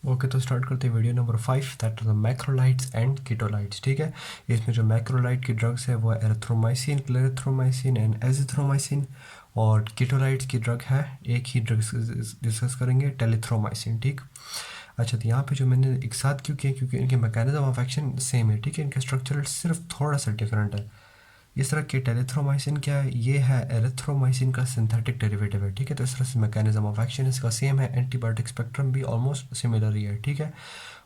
Okay, तो start करते हैं video number 5, that are the macrolides and ketolides. ठीक है, इसमें जो मैक्रोलाइट की ड्रग्स है वो है एरिथ्रोमाइसिन, क्लेरिथ्रोमाइसिन एंड एजिथ्रोमाइसिन। और कीटोलाइट्स की ड्रग है, एक ही ड्रग डिस्कस करेंगे, टेलिथ्रोमाइसिन। ठीक। अच्छा, तो यहाँ पे जो मैंने एक साथ क्यों किया, क्योंकि इनके मैकेनिज्म ऑफ एक्शन सेम है। ठीक है, इनका स्ट्रक्चर सिर्फ थोड़ा सा डिफरेंट है। इस तरह के टेलिथ्रोमाइसिन क्या है, ये है एरिथ्रोमाइसिन का सिंथेटिक डेरिवेटिव है। ठीक है, तो इस तरह से मैकेनिज्म ऑफ एक्शन इसका सेम है, एंटीबायोटिक स्पेक्ट्रम भी ऑलमोस्ट सिमिलर ही है। ठीक है,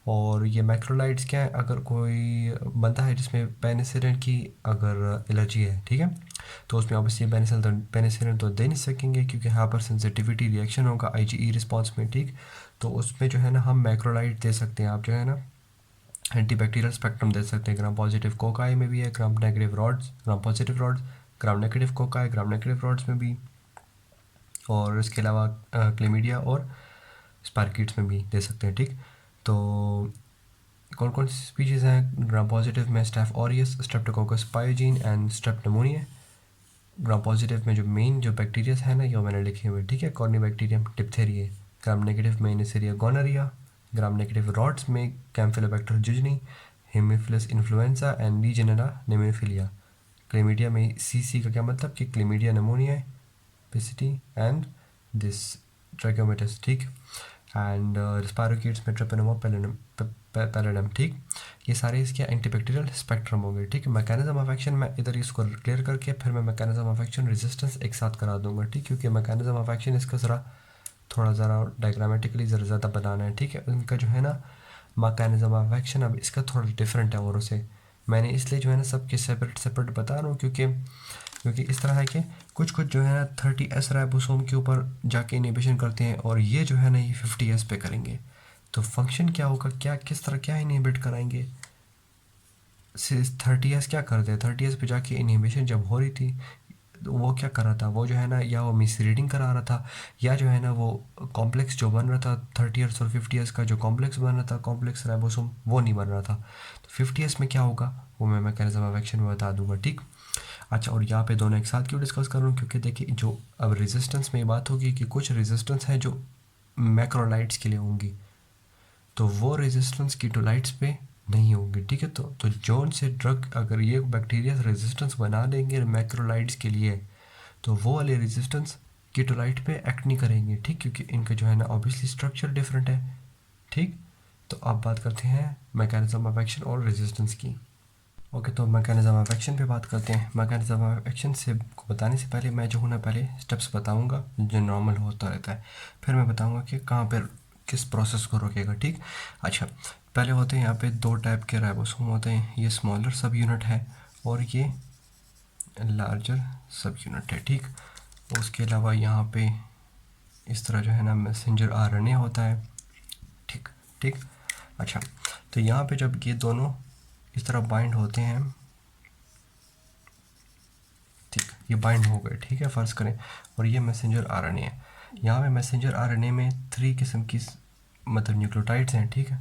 और ये मैक्रोलाइड्स क्या है, अगर कोई बंदा है जिसमें पेनिसिलिन की अगर एलर्जी है, ठीक है, तो उसमें ऑब्वियसली पेनिसिलिन तो दे नहीं सकेंगे क्योंकि हाइपर सेंसिटिविटी रिएक्शन होगा आईजीई रिस्पॉन्स में। ठीक, तो उसमें जो है ना हम मैक्रोलाइड दे सकते हैं, आप जो है ना एंटीबैक्टीरियल स्पेक्ट्रम दे सकते हैं। ग्राम पॉजिटिव कोकाई में भी है, ग्राम negative rods, gram positive rods, gram negative cocci, ग्राम नेगेटिव रॉड्स में भी, और इसके अलावा क्लेमीडिया और स्पार्किड्स में भी दे सकते हैं। ठीक, तो कौन कौन सी स्पीशीज़ हैं ग्राम पॉजिटिव में? Staph aureus, streptococcus pyogenes and streptopneumoniae. Gram positive में जो मेन जो बैक्टीरिया है ना, ये मैंने लिखे हुए। ठीक है, कॉर्निबैक्टीरियम डिप्थेरिया। ग्राम नेगेटिव में neisseria gonorrhoeae. Gram negative rods में campylobacter jejuni, haemophilus influenzae and legionella pneumophila. Chlamydia में सीसी का क्या मतलब कि क्लेमीडिया नमोनिया, पिसिटी एंड दिस ट्रैकोमेटस। ठीक, एंड स्पायरोकीट्स में ट्रिपेनोमा पैलेडम। ठीक, ये सारे इसके एंटीबैक्टीरियल स्पेक्ट्रम हो गए। ठीक है, मैकेनिज्म ऑफ एक्शन मैं इधर इसको क्लियर करके फिर मैं मैकेनिज्म ऑफ एक्शन रेजिस्टेंस एक साथ करा दूंगा। ठीक, क्योंकि मैकेनिज्म ऑफ एक्शन इसका थोड़ा ज़रा डायग्रामेटिकली ज़्यादा बनाना है। ठीक है, उनका जो है ना मैकेनिज्म ऑफ एक्शन अब इसका थोड़ा डिफरेंट है औरों से। मैंने इसलिए जो है ना सबके सेपरेट बता रहा हूँ क्योंकि इस तरह है कि कुछ जो है ना 30S राइबोसोम के ऊपर जाके इनिबिशन करते हैं, और ये जो है ना ये 50S पे करेंगे। तो फंक्शन क्या होगा, क्या किस तरह क्या इनिबिट कराएंगे? 30S क्या करते हैं, 30S पे जाके इनिबिशन जब हो रही थी तो वो क्या कर रहा था, वो जो है ना या वो मिस रीडिंग करा रहा था, या जो है ना वो कॉम्प्लेक्स जो बन रहा था 30S और 50S का जो कॉम्प्लेक्स बन रहा था, कॉम्प्लेक्स राइबोसोम, वो नहीं बन रहा था। तो 50S में क्या होगा वो मैं मैकेनिज्म ऑफ एक्शन में बता दूंगा। ठीक। अच्छा, और यहाँ पे दोनों एक साथ क्यों डिस्कस कर रहा हूँ, क्योंकि देखिए जो अब रेजिस्टेंस में ये बात होगी कि कुछ रेजिस्टेंस है जो मैक्रोलाइट्स के लिए होंगी, तो वो रेजिस्टेंस कीटोलाइट्स पे नहीं होंगी। ठीक है, तो जोन से ड्रग अगर ये बैक्टीरिया रेजिस्टेंस बना देंगे मैक्रोलाइट्स के लिए, तो वो वाले रेजिस्टेंस कीटोलाइट पे एक्ट नहीं करेंगे। ठीक, क्योंकि इनका जो है ना ऑब्वियसली स्ट्रक्चर डिफरेंट है। ठीक, तो अब बात करते हैं मैकेनिज्म ऑफ एक्शन और रेजिस्टेंस की। ओके, तो मैकेनिज्म ऑफ एक्शन पे बात करते हैं। मैकेनिज्म ऑफ एक्शन से को बताने से पहले मैं जो हूँ ना पहले स्टेप्स बताऊँगा जो नॉर्मल होता रहता है, फिर मैं बताऊँगा कि कहाँ पर किस प्रोसेस को रोकेगा। ठीक। अच्छा, पहले होते हैं यहाँ पे दो टाइप के राइबोसोम होते हैं, ये स्मॉलर सब यूनिट है और ये लार्जर सब यूनिट है। ठीक, उसके अलावा यहाँ पे इस तरह जो है ना मैसेंजर आरएनए होता है। ठीक। ठीक। अच्छा, तो यहाँ पे जब ये दोनों इस तरह बाइंड होते हैं, ठीक, ये बाइंड हो गए, ठीक है, फ़र्ज़ करें, और ये मैसेंजर आरएनए है। यहाँ पे मैसेंजर आरएनए में 3 किस्म की मतलब न्यूक्लियोटाइड्स हैं। ठीक है,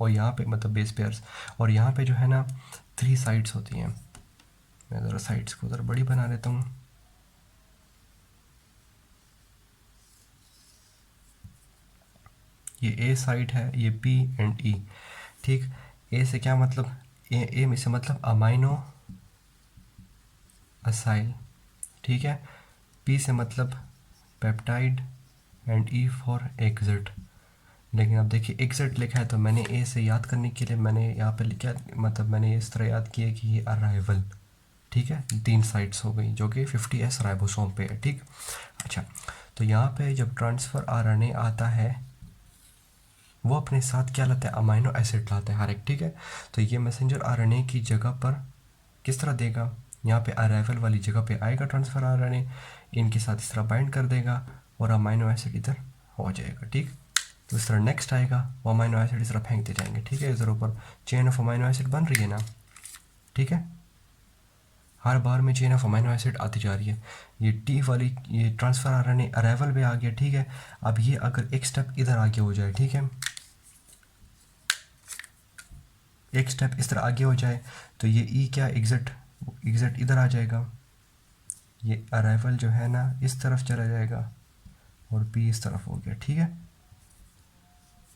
और यहाँ पे मतलब बेस पेयर्स, और यहाँ पे जो है ना 3 साइड्स होती हैं। मैं ज़रा साइड्स को ज़रा बड़ी बना लेता हूँ। ये ए साइड है, ये पी एंड ई। ठीक, ए से क्या मतलब, ए में से मतलब अमाइनो असाइल। ठीक है, पी से मतलब peptide and E for exit. लेकिन अब देखिए एग्जिट लिखा है तो मैंने ए से याद करने के लिए मैंने यहाँ पे लिखा, मतलब मैंने इस तरह याद किया कि ये अराइवल। ठीक है, 3 साइट्स हो गई जो कि 50S राइबोसोम पे है। ठीक। अच्छा, तो यहाँ पे जब ट्रांसफ़र आरएनए आता है वो अपने साथ क्या लाता है, अमाइनो एसिड लाता है हर एक। ठीक है, तो ये मैसेंजर आरएनए की जगह पर किस तरह देगा, यहाँ पे अराइवल वाली जगह पे आएगा ट्रांसफ़र आरएनए, इनके साथ इस तरह बाइंड कर देगा और अमाइनो एसिड इधर हो जाएगा। ठीक, तो इस तरह नेक्स्ट आएगा, वो अमाइनो एसिड इस तरह फेंक दे जाएंगे। ठीक है, इधर ऊपर चेन ऑफ अमाइनो एसिड बन रही है ना। ठीक है, हर बार में चेन ऑफ अमाइनो एसिड आती जा रही है। ये टी वाली ये ट्रांसफ़र आरएनए अराइवल पे आ गया। ठीक है, अब ये अगर एक स्टेप इधर आगे हो जाए, ठीक है, एक स्टेप इस तरह आगे हो जाए तो ये ई क्या एग्जिट इधर आ जाएगा, ये अराइवल जो है ना इस तरफ चला जाएगा और बी इस तरफ हो गया। ठीक है,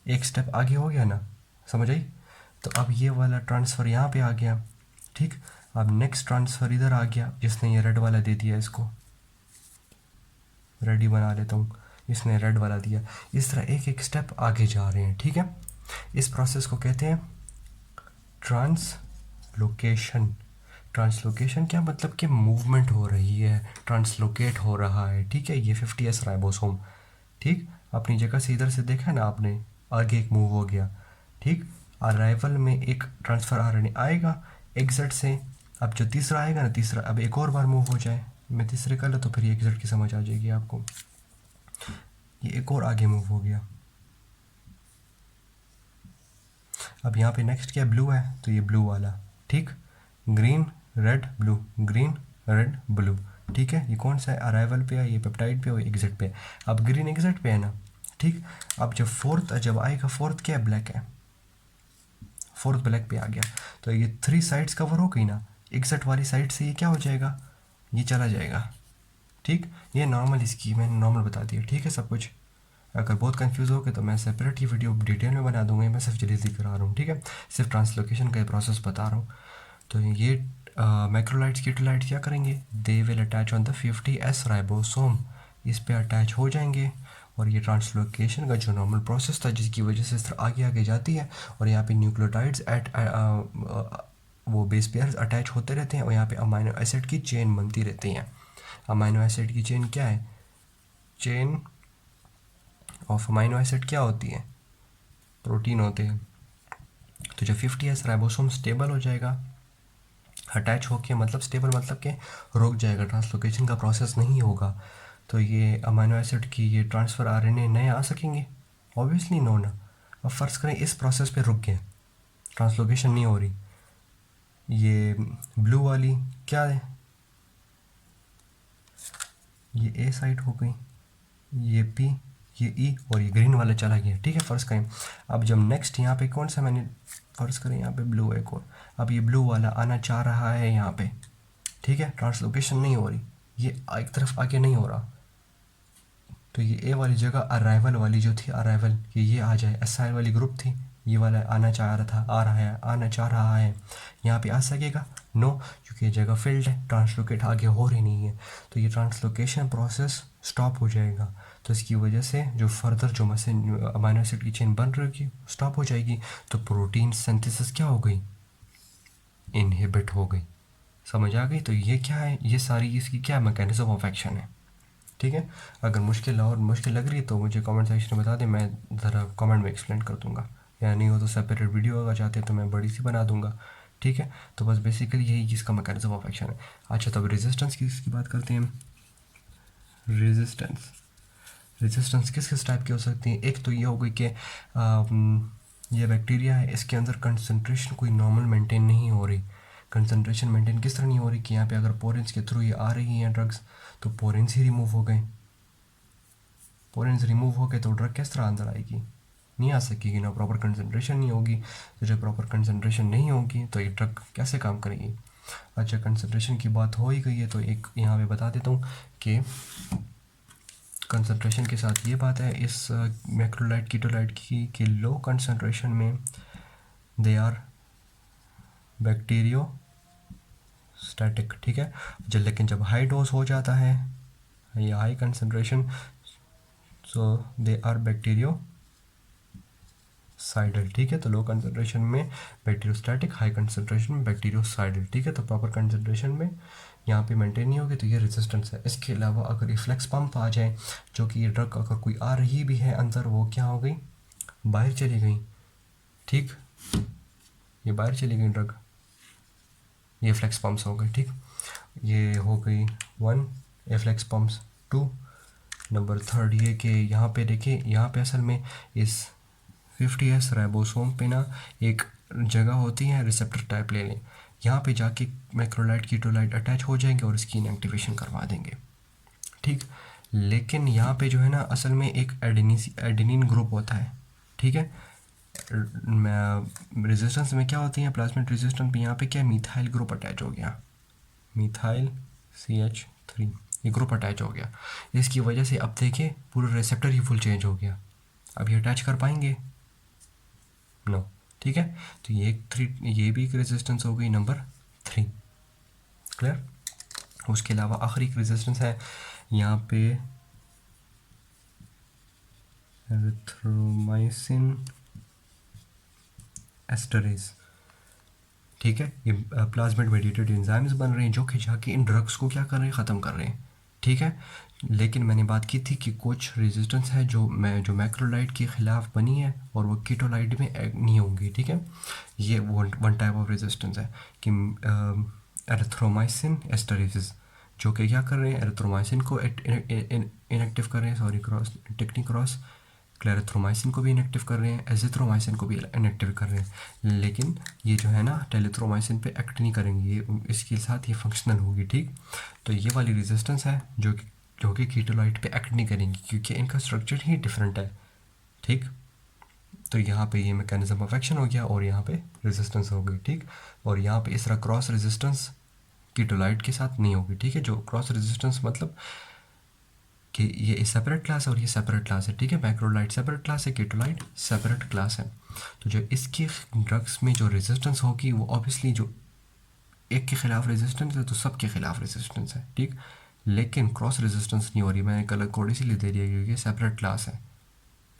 एक स्टेप आगे हो गया ना, समझ आई। तो अब ये वाला ट्रांसफ़र यहाँ पे आ गया, ठीक। अब नेक्स्ट ट्रांसफ़र इधर आ गया, जिसने ये रेड वाला दे दिया, इसको रेड ही बना लेता हूँ, इसने रेड वाला दिया। इस तरह एक एक स्टेप आगे जा रहे हैं, ठीक है। इस प्रोसेस को कहते हैं ट्रांसलोकेशन। ट्रांसलोकेशन क्या मतलब कि मूवमेंट हो रही है, ट्रांसलोकेट हो रहा है, ठीक है। ये 50s राइबोसोम, ठीक। अपनी जगह से इधर से देखा ना आपने, आगे एक मूव हो गया, ठीक। अराइवल में एक ट्रांसफ़र आरएनए आएगा एग्जिट से। अब जो तीसरा आएगा ना, तीसरा अब एक और बार मूव हो जाए, मैं तीसरे कर ले तो फिर ये एग्जिट की समझ आ जाएगी आपको। ये एक और आगे मूव हो गया। अब यहाँ पे नेक्स्ट क्या ब्लू है, तो ये ब्लू वाला, ठीक। Green red blue, green red blue, ठीक है। ये कौन सा है, अराइवल पे है, ये पेप्टाइड पे और एग्जिट पे है। अब ग्रीन एग्जिट पे है ना, ठीक। अब जब फोर्थ जब आएगा, फोर्थ क्या है, ब्लैक है, फोर्थ ब्लैक पे आ गया, तो ये 3 साइड्स कवर हो गई ना। एग्जिट वाली साइड से ये क्या हो जाएगा, ये चला जाएगा, ठीक। ये नॉर्मल इसकी मैंने नॉर्मल बता दिया, ठीक है सब कुछ। अगर बहुत कंफ्यूज हो गए तो मैं सेपरेट ये वीडियो डिटेल में बना दूंगा, मैं सिर्फ जल्दी करा रहा हूँ, ठीक है। सिर्फ ट्रांसलोकेशन का प्रोसेस बता रहा हूँ। तो ये मैक्रोलाइट्स कीटोलाइट्स क्या करेंगे, they will attach on the 50s ribosome, इस पे अटैच हो जाएंगे। और ये ट्रांसलोकेशन का जो नॉर्मल प्रोसेस था, जिसकी वजह से इस तरह आगे आगे जाती है, और यहाँ पे न्यूक्लियोटाइड्स एट वो बेस पेयर्स अटैच होते रहते हैं, और यहाँ पे अमाइनो एसिड की चेन बनती रहती हैं। अमाइनो एसिड की चेन क्या है, चेन ऑफ अमाइनो एसिड क्या होती है, प्रोटीन होते हैं। तो जब 50s राइबोसोम स्टेबल हो जाएगा, अटैच होके, मतलब स्टेबल मतलब कि रुक जाएगा, ट्रांसलोकेशन का प्रोसेस नहीं होगा, तो ये अमाइनो एसिड की ये ट्रांसफ़र आरएनए नए आ सकेंगे, ऑब्वियसली नो ना। अब फ़र्ज़ करें इस प्रोसेस पे रुक गए, ट्रांसलोकेशन नहीं हो रही, ये ब्लू वाली क्या है, ये ए साइड हो गई, ये पी, ये ई, और ये ग्रीन वाला चला गया, ठीक है। फ़र्ज़ करें अब जब नेक्स्ट यहाँ पे कौन सा मैंने फ़र्ज़ करें यहाँ पे ब्लू एक और, अब ये ब्लू वाला आना चाह रहा है यहाँ पे, ठीक है। ट्रांसलोकेशन नहीं हो रही, ये एक तरफ आगे नहीं हो रहा, तो ये ए वाली जगह अराइवल वाली जो थी, अराइवल कि ये आ जाए, एसाइल वाली ग्रुप थी, ये वाला आना चाह रहा था, आ रहा है, आना चाह रहा है, यहाँ पे आ सकेगा, नो, क्योंकि ये जगह फिल्ड है, ट्रांसलोकेट आगे हो रही नहीं है, तो ये ट्रांसलोकेशन प्रोसेस स्टॉप हो जाएगा। तो इसकी वजह से जो फर्दर जो अमाइनो एसिड की चेन बन रही है स्टॉप हो जाएगी, तो प्रोटीन सिंथेसिस क्या हो गई, इनहिबिट हो गई, समझ आ गई। तो ये क्या है, ये सारी इसकी क्या मैकेनिज्म ऑफ एक्शन है, ठीक है। अगर मुश्किल और मुश्किल लग रही है तो मुझे कमेंट सेक्शन में बता दें, मैं ज़रा कमेंट में एक्सप्लेन कर दूंगा, या नहीं हो तो सेपरेट वीडियो अगर चाहते हैं तो मैं बड़ी सी बना दूंगा, ठीक है। तो बस बेसिकली यही जिसका मैकेनिज्म ऑफ एक्शन है। अच्छा, तब रेजिस्टेंस की इसकी बात करते हैं। रेजिस्टेंस, रेजिस्टेंस किस किस टाइप की हो सकती है, एक तो ये हो गई कि ये बैक्टीरिया है, इसके अंदर कंसनट्रेशन कोई नॉर्मल मेंटेन नहीं हो रही। कंसनट्रेशन मेंटेन किस तरह नहीं हो रही कि यहाँ पे अगर पोरेंस के थ्रू ये आ रही हैं ड्रग्स, तो पोरेंस ही रिमूव हो गए, पोरेंस रिमूव हो गए तो ड्रग किस तरह अंदर आएगी, नहीं आ सकेगी ना, प्रॉपर कंसनट्रेशन नहीं होगी। तो जब प्रॉपर कंसनट्रेशन नहीं होगी तो ये ड्रग कैसे काम करेगी। अच्छा, कंसनट्रेशन की बात हो ही गई है तो एक यहाँ पे बता देता हूँ कि कंसनट्रेशन के साथ ये बात है इस मैक्रोलाइट कीटोलाइट की कि लो कंसनट्रेशन में दे आर बैक्टीरियो स्टैटिक, ठीक है। जब लेकिन जब हाई डोज हो जाता है या high concentration, so they are bactericidal, ठीक है। तो लो कंसनट्रेशन में बैक्टीरियोस्टैटिक, हाई कंसनट्रेशन में बैक्टीरियोसाइडल, ठीक है। तो प्रॉपर कंसनट्रेशन में यहाँ पे मेंटेन नहीं होगी तो ये रेजिस्टेंस है। इसके अलावा अगर रिफ्लेक्स पंप आ जाए, जो कि ये ड्रग अगर कोई आ रही भी है अंदर, वो क्या हो गई, बाहर चली गई, ठीक, ये बाहर चली गई ड्रग, ये फ्लेक्स पंप्स हो गए, ठीक। ये हो गई 1 फ्लेक्स पंप्स। 2 नंबर 3 ये कि यहाँ पे देखिए, यहाँ पे असल में इस 50s राइबोसोम पे ना एक जगह होती है रिसेप्टर टाइप ले लें, यहाँ पे जाके मैक्रोलाइट कीटोलाइट अटैच हो जाएंगे और इसकी इनएक्टिवेशन करवा देंगे, ठीक। लेकिन यहाँ पे जो है ना असल में एक एडेनिन ग्रुप होता है, ठीक है। रेजिस्टेंस में क्या होती है, प्लाज्मिड रेजिस्टेंस में यहाँ पे क्या मिथाइल ग्रुप अटैच हो गया, मिथाइल CH3 ये ग्रुप अटैच हो गया। इसकी वजह से अब देखिए पूरा रिसेप्टर ही फुल चेंज हो गया, अब ये अटैच कर पाएंगे, नो, ठीक है। तो ये भी एक रेजिस्टेंस हो गई नंबर 3, क्लियर। उसके अलावा आखिरी एक रेजिस्टेंस है यहाँ पे एरिथ्रोमाइसिन एस्टरेज, ठीक है। ये प्लाज्मिड मेडिएटेड एंजाइम्स बन रहे हैं जो कि जाके इन ड्रग्स को क्या कर रहे हैं, ख़त्म कर रहे हैं, ठीक है। लेकिन मैंने बात की थी कि कुछ रेजिस्टेंस है जो मैक्रोलाइड के ख़िलाफ़ बनी है और वो कीटोलाइड में नहीं होंगी, ठीक है। ये वन टाइप ऑफ रेजिस्टेंस है कि एरिथ्रोमाइसिन एस्टरेसिस जो कि क्या कर रहे हैं, एरिथ्रोमाइसिन को इनएक्टिव कर रहे हैं, sorry cross technique cross, clarithromycin को भी इनएक्टिव कर रहे हैं, एजिथ्रोमाइसिन को भी इनएक्टिव कर रहे हैं। लेकिन ये जो है ना टेलिथ्रोमाइसिन पे एक्ट नहीं करेंगे, ये इसके साथ ये फंक्शनल होगी, ठीक। तो ये वाली रेजिस्टेंस है जो कि कीटोलाइट पे एक्ट नहीं करेंगी क्योंकि इनका स्ट्रक्चर ही डिफरेंट है, ठीक। तो यहाँ पे ये मैकेनिज्म ऑफ एक्शन हो गया और यहाँ पे रेजिस्टेंस हो गई, ठीक। और यहाँ पे इस तरह क्रॉस रेजिस्टेंस कीटोलाइट के साथ नहीं होगी, ठीक है। जो क्रॉस रेजिस्टेंस मतलब कि ये सेपरेट क्लास है और ये सेपरेट क्लास है, ठीक है। मैक्रोलाइट सेपरेट क्लास है, कीटोलाइट सेपरेट क्लास है। तो जो इसकी ड्रग्स में जो रेजिस्टेंस होगी वो ऑब्वियसली जो एक के ख़िलाफ़ रेजिस्टेंस है तो सब के ख़िलाफ़ रेजिस्टेंस है, ठीक। लेकिन क्रॉस रेजिस्टेंस नहीं हो रही, मैंने कलर कोड इसीलिए दे दिया क्योंकि सेपरेट क्लास है,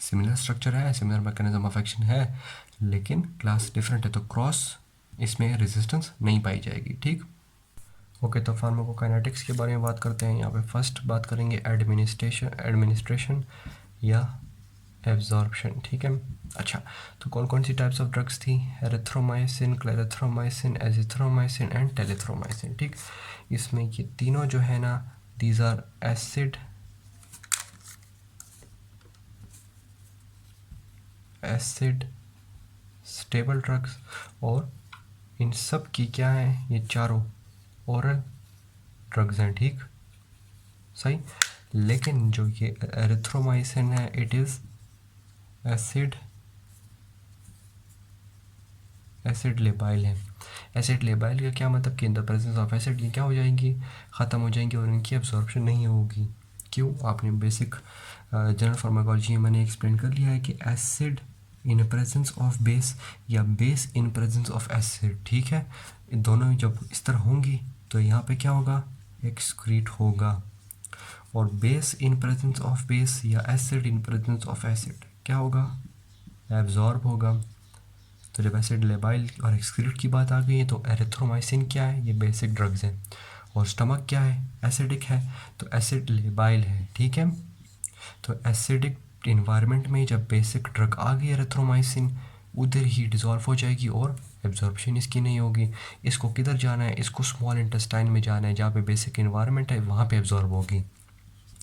सिमिलर स्ट्रक्चर है, सिमिलर मैकेनिज्म ऑफ एक्शन है, लेकिन क्लास डिफरेंट है, तो क्रॉस इसमें रेजिस्टेंस नहीं पाई जाएगी, ठीक। ओके, तो फार्माकोकाइनेटिक्स के बारे में बात करते हैं। यहाँ पे फर्स्ट बात करेंगे एडमिनिस्ट्रेशन या एब्जॉर्प्शन, ठीक है। अच्छा, तो कौन कौन सी टाइप्स ऑफ ड्रग्स थी, erythromycin, clarithromycin, azithromycin and telithromycin, ठीक। इसमें ये तीनों जो है ना, these are acid stable drugs और इन सब की क्या है, ये चारों ओरल ड्रग्स हैं, ठीक, सही। लेकिन जो ये एरिथ्रोमाइसिन है इट इज़ एसिड लेबाइल है। एसिड लेबाइल का क्या मतलब कि इन द प्रेजेंस ऑफ एसिड ये क्या हो जाएंगी, ख़त्म हो जाएंगी और इनकी एब्जॉर्प्शन नहीं होगी। क्यों, आपने बेसिक जनरल फार्माकोलॉजी में मैंने एक्सप्लेन कर लिया है कि acid in presence of base या base in presence of acid, ठीक है। दोनों जब इस तरह होंगी तो यहाँ पे क्या होगा, एक्सक्रीट होगा, और base in presence of base या acid in presence of acid क्या होगा, एब्जॉर्ब होगा। तो जब एसिड लेबाइल और एक्सक्रीट की बात आ गई है तो एरिथ्रोमाइसिन क्या है, ये बेसिक ड्रग्स हैं, और स्टमक क्या है, एसिडिक है, तो एसिड लेबाइल है, ठीक है। तो एसिडिक इन्वायरमेंट में जब बेसिक ड्रग आ गई एरिथ्रोमाइसिन, उधर ही डिज़ोल्व हो जाएगी और एब्जॉर्प्शन इसकी नहीं होगी। इसको किधर जाना है, इसको स्मॉल इंटेस्टाइन में जाना है जहाँ पे बेसिक इन्वायरमेंट है, वहाँ पे एब्जॉर्ब होगी।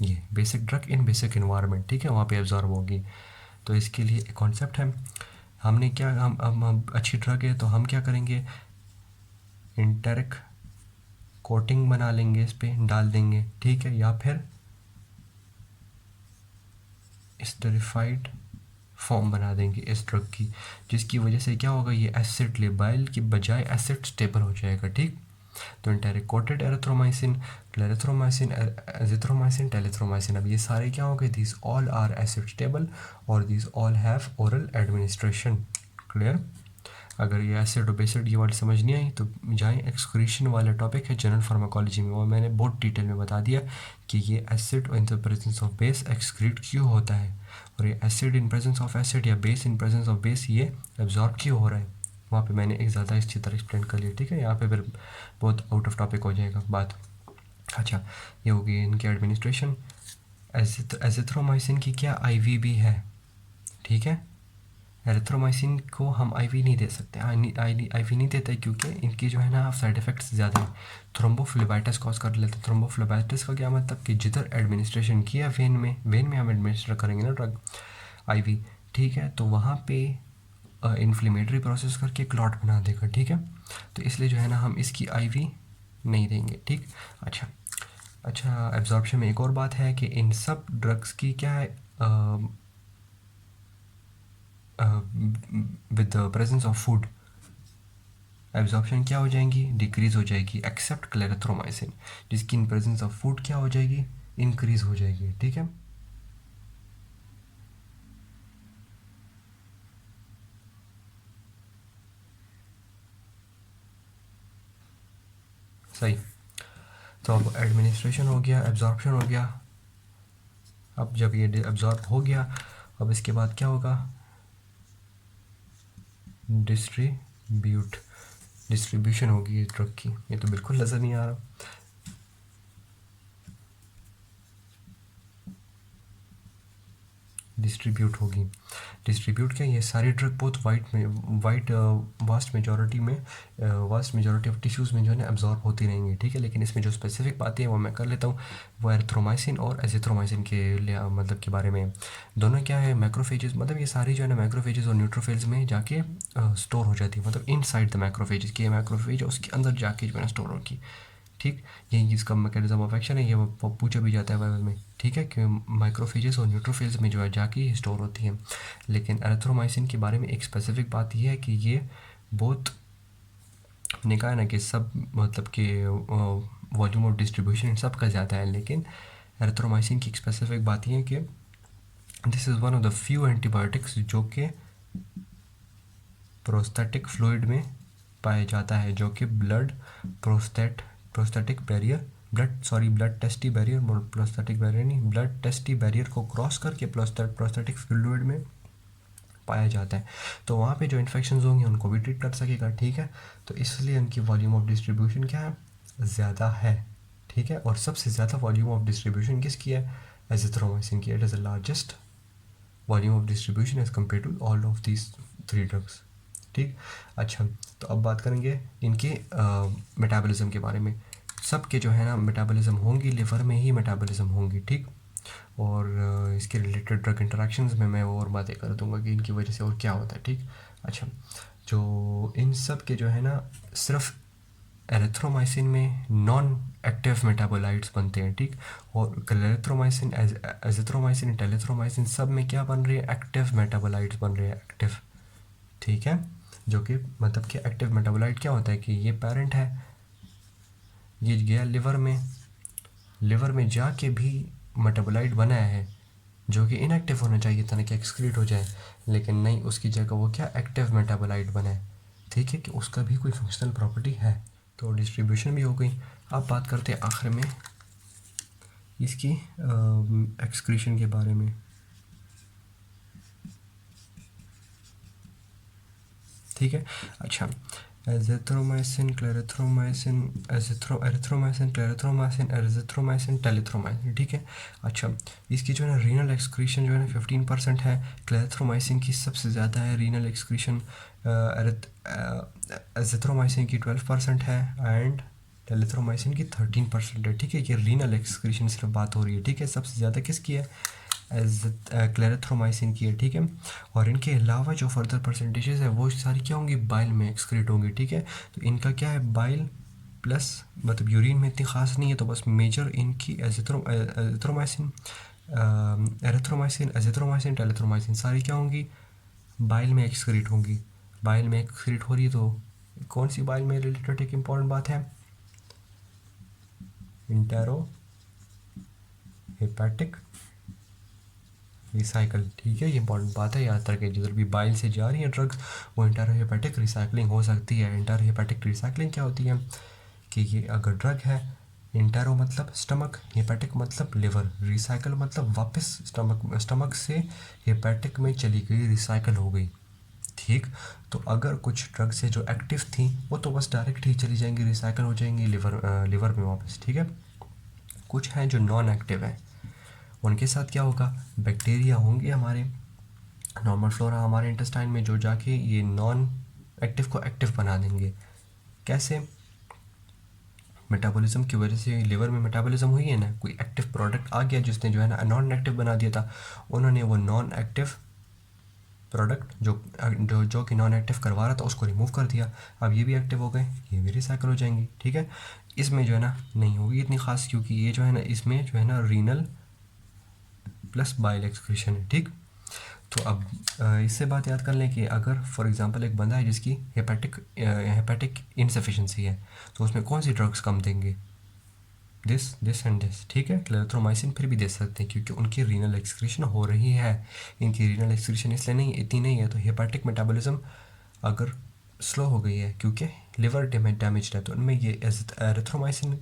ये basic drug in basic environment, ठीक है, वहाँ पे एब्जॉर्ब होगी। तो इसके लिए एक कॉन्सेप्ट है, हमने क्या हम अच्छी ड्रग है तो हम क्या करेंगे, इंटेरिक कोटिंग बना लेंगे, इस पर डाल देंगे, ठीक है, या फिर स्टेरिफाइड फॉर्म बना देंगे इस ड्रग की, जिसकी वजह से क्या होगा, ये एसिड लेबाइल की बजाय एसिड स्टेबल हो जाएगा, ठीक। तो enteric coated erythromycin, clarithromycin, azithromycin, telithromycin, अब ये सारे क्या हो गए, this all are acid stable और this all have oral administration, clear. अगर ये एसिड और बेसिड ये वाली समझ नहीं आई तो जाएँ एक्सक्रीशन वाला टॉपिक है जनरल फार्माकोलॉजी में, वो मैंने बहुत डिटेल में बता दिया कि ये acid in the presence of base excrete क्यों होता है, और ये acid in presence of acid या base in presence of base ये एब्जॉर्ब क्यों हो रहा है। वहाँ पे मैंने एक ज़्यादा अच्छी तरह एक्सप्लेन कर लिया, ठीक है। यहाँ पे फिर बहुत आउट ऑफ टॉपिक हो जाएगा बात। अच्छा, ये होगी इनकी एडमिनिस्ट्रेशन। एजिथ्रोमाइसिन की क्या आईवी भी है, ठीक है। एरिथ्रोमाइसिन को हम आईवी नहीं दे सकते, आईवी नहीं देते क्योंकि इनकी जो है ना साइड इफ़ेक्ट्स ज़्यादा हैं, थ्रोम्बोफ्लेबाइटिस कॉज कर लेते हैं। थ्रोम्बोफ्लेबाइटिस का क्या मतलब कि जिधर एडमिनिस्ट्रेशन किया वेन में हम एडमिनिस्टर करेंगे ना ड्रग आईवी, ठीक है, तो वहाँ पे इन्फ्लेमेटरी प्रोसेस करके क्लॉट बना देगा, ठीक है। तो इसलिए जो है ना हम इसकी आईवी नहीं देंगे, ठीक। अच्छा, एब्जॉर्प्शन में एक और बात है कि इन सब ड्रग्स की क्या है, with the presence of food absorption क्या हो जाएंगी, डिक्रीज़ हो जाएगी, एक्सेप्ट क्लेरिथ्रोमाइसिन जिसकी इन प्रेजेंस ऑफ फूड क्या हो जाएगी, इंक्रीज़ हो जाएगी, ठीक है। सही। तो अब एडमिनिस्ट्रेशन हो गया, एब्जॉर्प्शन हो गया। अब जब ये एब्जॉर्ब हो गया, अब इसके बाद क्या होगा? डिस्ट्रीब्यूशन होगी इस ड्रग की। ये तो बिल्कुल नज़र नहीं आ रहा। डिस्ट्रीब्यूट होगी। डिस्ट्रीब्यूट क्या, ये सारी ड्रग बहुत वास्ट मेजॉरिटी ऑफ टिश्यूज़ में जो है ना एब्जॉर्ब होती रहेंगी, ठीक है। लेकिन इसमें जो स्पेसिफिक बातें हैं वो मैं कर लेता हूँ। वो एरिथ्रोमाइसिन और एजिथ्रोमाइसिन के लिए मतलब के बारे में। दोनों क्या है, मैक्रोफेजेस, मतलब ये सारी जो है ना मैक्रोफेजेस और न्यूट्रोफिल्स में जाके स्टोर हो जाती है, मतलब इनसाइड द मैक्रोफेजेस की मैक्रोफेज उसके अंदर जाके जो है ना स्टोर होगी, ठीक। यही इसका मैकेनिज्म ऑफ एक्शन है, ये वो पूछा भी जाता है बाइबल में, ठीक है, कि माइक्रोफेजेस और न्यूट्रोफिल्स में जो है जाके स्टोर होती हैं। लेकिन एरिथ्रोमाइसिन के बारे में एक स्पेसिफिक बात यह है कि ये बहुत, ने कहा है ना कि सब मतलब कि वॉल्यूम ऑफ डिस्ट्रीब्यूशन सबका ज़्यादा है, लेकिन एरिथ्रोमाइसिन की एक स्पेसिफिक बात यह है कि this is one of the few antibiotics जो कि प्रोस्थेटिक फ्लूइड में पाया जाता है, जो कि prosthetic barrier blood tasty barrier, prosthetic barrier नहीं, ब्लड टेस्टी बैरियर को क्रॉस करके प्रोस्थेटिक फ्लूइड में पाया जाता है। तो वहाँ पे जो इन्फेक्शंस होंगी उनको भी ट्रीट कर सकेगा, ठीक है। तो इसलिए उनकी वॉल्यूम ऑफ डिस्ट्रीब्यूशन क्या है, ज़्यादा है, ठीक है। और सबसे ज़्यादा वॉल्यूम ऑफ डिस्ट्रीब्यूशन किसकी है, एजिथ्रोमाइसिन की। It is the largest volume of distribution as compare to all of these 3 drugs, ठीक। अच्छा, तो अब बात करेंगे इनके मेटाबॉलिज्म के बारे में। सब के जो है ना मेटाबॉलिज्म होंगी, लिवर में ही मेटाबॉलिज्म होंगी, ठीक। और इसके रिलेटेड ड्रग इंटरेक्शंस में मैं और बातें कर दूंगा कि इनकी वजह से और क्या होता है, ठीक। अच्छा, जो इन सब के जो है ना सिर्फ एरिथ्रोमाइसिन में नॉन एक्टिव मेटाबोलाइट्स बनते हैं, ठीक। और क्लेरिथ्रोमाइसिन, एजिथ्रोमाइसिन, टेलिथ्रोमाइसिन सब में क्या बन रही है, एक्टिव मेटाबोलाइट्स बन रहे हैं, एक्टिव, ठीक है। जो कि मतलब कि एक्टिव मेटाबोलाइट क्या होता है कि ये पेरेंट है, ये गया लिवर में जाके भी मेटाबोलाइट बनाया है जो कि इनएक्टिव होना चाहिए था ना कि एक्सक्रीट हो जाए, लेकिन नहीं, उसकी जगह वो क्या एक्टिव मेटाबोलाइट बना है, ठीक है, कि उसका भी कोई फंक्शनल प्रॉपर्टी है। तो डिस्ट्रीब्यूशन भी हो गई। अब बात करते हैं आखिर में इसकी एक्सक्रीशन के बारे में, ठीक है। अच्छा, azithromycin, clarithromycin, erythromycin, clarithromycin, azithromycin, telithromycin, ठीक है। अच्छा, इसकी जो है ना रीनल एक्सक्रीशन जो है ना 15% है। क्लेरिथ्रोमाइसिन की सबसे ज़्यादा है रीनल एक्सक्रीशन, एजिथ्रोमाइसिन की 12% है एंड टेलिथ्रोमाइसिन की 13% है, ठीक है। ये रीनल एक्सक्रीशन सिर्फ बात हो रही है, ठीक है। सबसे ज़्यादा किसकी है, क्लेरिथ्रोमाइसिन की है, ठीक है। और इनके अलावा जो फर्दर परसेंटेजेस है वो सारी क्या होंगी, बाइल में एक्सक्रीट होंगी, ठीक है। तो इनका क्या है, बाइल प्लस मतलब यूरिन में इतनी खास नहीं है, तो बस मेजर इनकी एजिथ्रोमाइसिन, एरिथ्रोमाइसिन, एजिथ्रोमाइसिन, टेलिथ्रोमाइसिन सारी क्या होंगी, बाइल में एक्सक्रीट होंगी। बाइल में एक्सक्रीट हो रही है तो कौन सी बाइल में रिलेटेड एक इम्पॉर्टेंट बात है, इंटेरो हेपेटिक रिसाइकल, ठीक है। ये इंपॉर्टेंट बात है, याद रखें। जिधर भी बाइल से जा रही है ड्रग्स वो इंटरहेपेटिक रिसाइकलिंग हो सकती है। इंटरहेपेटिक रिसाइकलिंग क्या होती है कि ये अगर ड्रग है, इंटेरो मतलब स्टमक, हेपेटिक मतलब लिवर, रिसाइकल मतलब वापस स्टमक से हेपेटिक में चली गई, रिसाइकल हो गई, ठीक। तो अगर कुछ ड्रग्स है जो एक्टिव थी वो तो बस डायरेक्ट ही चली जाएंगी, रिसाइकल हो जाएंगी लिवर में वापस, ठीक है। कुछ हैं जो नॉन एक्टिव हैं, उनके साथ क्या होगा, बैक्टीरिया होंगे हमारे नॉर्मल फ्लोरा हमारे इंटेस्टाइन में जो जाके ये नॉन एक्टिव को एक्टिव बना देंगे। कैसे, मेटाबॉलिज्म की वजह से लिवर में मेटाबॉलिज्म हुई है ना, कोई एक्टिव प्रोडक्ट आ गया जिसने जो है ना नॉन एक्टिव बना दिया था, उन्होंने वो नॉन एक्टिव प्रोडक्ट जो कि नॉन एक्टिव करवा रहा था उसको रिमूव कर दिया। अब ये भी एक्टिव हो गए, ये भी रिसाइकल हो जाएंगी, ठीक है। इसमें जो है ना नहीं होगी इतनी खास, क्योंकि ये जो है ना इसमें जो है ना रीनल प्लस बाइल एक्सक्रीशन है, ठीक। तो अब इससे बात याद कर लें कि अगर फॉर एग्जांपल एक बंदा है जिसकी हेपेटिक इनसफिशिएंसी है, तो उसमें कौन सी ड्रग्स कम देंगे, दिस एंड दिस, ठीक है। क्लेरिथ्रोमाइसिन फिर भी दे सकते हैं क्योंकि उनकी रीनल एक्सक्रीशन हो रही है, इनकी रीनल एक्सक्रीशन इसलिए नहीं, इतनी नहीं है। तो हेपेटिक मेटाबॉलिज्म अगर स्लो हो गई है क्योंकि लिवर डैमेज है, तो उनमें ये एजिथ्रोमाइसिन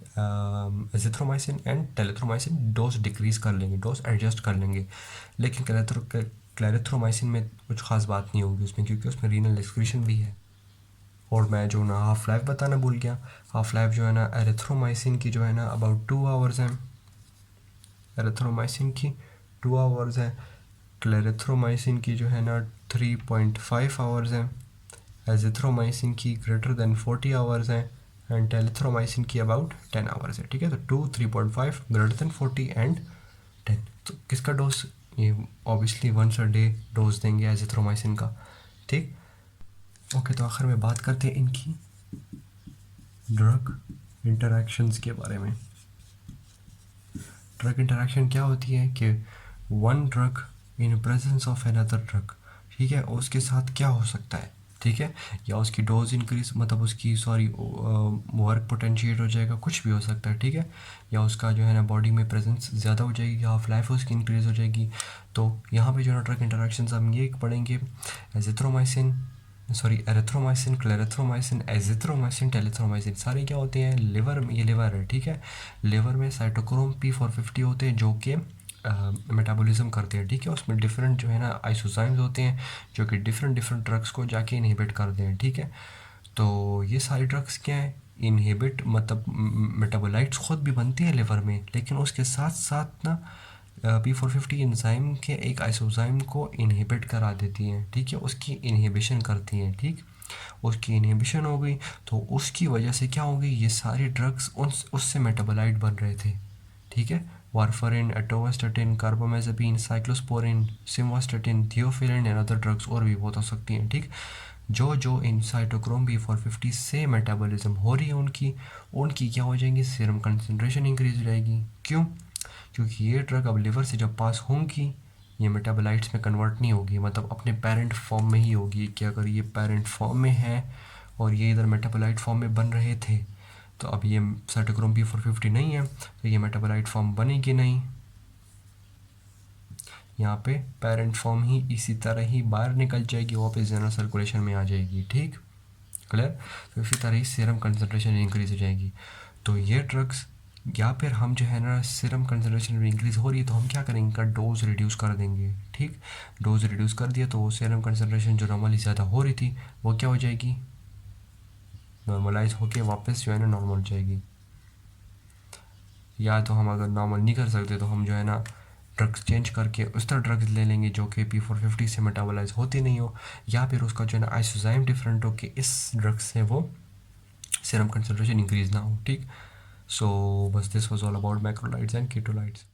एंड टेलिथ्रोमाइसिन डोज डिक्रीज़ कर लेंगे, डोज एडजस्ट कर लेंगे। लेकिन क्लैरिथ्रोमाइसिन में कुछ ख़ास बात नहीं होगी उसमें, क्योंकि उसमें रीनल एक्सक्रीशन भी है। और मैं जो ना हाफ लाइफ बताना भूल गया, हाफ लाइफ जो है ना एरिथ्रोमाइसिन की जो है ना अबाउट 2 आवर्स है, एरिथ्रोमाइसिन की 2 आवर्स है, क्लैरिथ्रोमाइसिन की जो है ना 3.5 आवर्स है, एजिथ्रोमाइसिन की ग्रेटर देन 40 आवर्स हैं, एंड टेलिथ्रोमाइसिन की अबाउट 10 आवर्स है। ठीक है, तो 2, 3.5, ग्रेटर देन 40 एंड 10। तो किसका डोज, ये obviously once a day dose देंगे एजिथ्रोमाइसिन का। ठीक, ओके, तो आखिर में बात करते हैं इनकी ड्रग इंटरैक्शंस के बारे में। ड्रग इंटरैक्शन क्या होती है कि one drug in presence of another drug, ठीक है, उसके साथ क्या हो सकता है, ठीक है, या उसकी डोज इंक्रीज, मतलब उसकी वर्क पोटेंशिएट हो जाएगा, कुछ भी हो सकता है, ठीक है, या उसका जो है ना बॉडी में प्रेजेंस ज़्यादा हो जाएगी, हाफ लाइफ उसकी इंक्रीज़ हो जाएगी। तो यहाँ पे जो है ना ड्रग इंटरैक्शन हम ये पढ़ेंगे, एरिथ्रोमाइसिन, क्लेरिथ्रोमाइसिन, एजिथ्रोमाइसिन, टेलिथ्रोमाइसिन, सारे क्या होते हैं लिवर में, ये लिवर है, ठीक है, लिवर में साइटोक्रोम P450 होते हैं जो कि मेटाबॉलिज्म करते हैं, ठीक है, उसमें डिफरेंट जो है ना आइसोजाइम्स होते हैं जो कि डिफरेंट ड्रग्स को जाके इनहिबिट करते हैं, ठीक है। तो ये सारी ड्रग्स क्या है, इनहिबिट मतलब मेटाबोलाइट्स खुद भी बनती हैं लिवर में, लेकिन उसके साथ साथ ना P450 एंजाइम के एक आइसोजाइम को इनहिबिट करा देती हैं, ठीक है, उसकी इनहिबिशन करती हैं, ठीक, उसकी इनहिबिशन हो गई तो उसकी वजह से क्या हो गई, ये सारी ड्रग्स उससे मेटाबोलाइट बन रहे थे, ठीक है, warfarin, atorvastatin, carbamazepine, cyclosporine, simvastatin, theophylline and other drugs और भी बहुत हो सकती हैं, ठीक। जो जो इन साइटोक्रोम P450 से मेटाबॉलिज्म हो रही है उनकी उनकी क्या हो जाएंगी, सीरम कंसंट्रेशन इंक्रीज हो जाएगी। क्यों? क्योंकि ये ड्रग अब लिवर से जब पास होंगी ये मेटाबोलाइट्स में कन्वर्ट नहीं होगी, मतलब अपने पेरेंट फॉर्म में ही होगी, कि अगर ये पेरेंट फॉर्म में है और ये इधर मेटाबोलाइट फॉर्म में बन रहे थे, तो अब ये साइटोक्रोम P450 नहीं है तो ये मेटाबोलाइट फॉर्म बनेगी नहीं, यहाँ पे पेरेंट फॉर्म ही इसी तरह ही बाहर निकल जाएगी, वापस जनरल सर्कुलेशन में आ जाएगी, ठीक, क्लियर। तो इसी तरह ही सीरम कंसंट्रेशन इंक्रीज हो जाएगी। तो ये ड्रग्स या फिर हम जो है ना सीरम कंसंट्रेशन इंक्रीज़ हो रही है तो हम क्या करेंगे, इनका डोज रिड्यूस कर देंगे, ठीक, डोज रिड्यूस कर दिया तो वो सीरम कंसंट्रेशन जो नॉर्मली ज़्यादा हो रही थी वो क्या हो जाएगी, नॉर्मलाइज होके वापस जो है ना नॉर्मल हो जाएगी। या तो हम अगर नॉर्मल नहीं कर सकते तो हम जो है ना ड्रग्स चेंज करके उस तरह ड्रग्स ले लेंगे जो कि P450 से मेटाबोलाइज होती नहीं हो, या फिर उसका जो है ना आइसोजाइम डिफरेंट हो कि इस ड्रग्स से वो सीरम कंसंट्रेशन इंक्रीज ना हो, ठीक। सो बस this was all about macrolides and कीटोलाइड्स।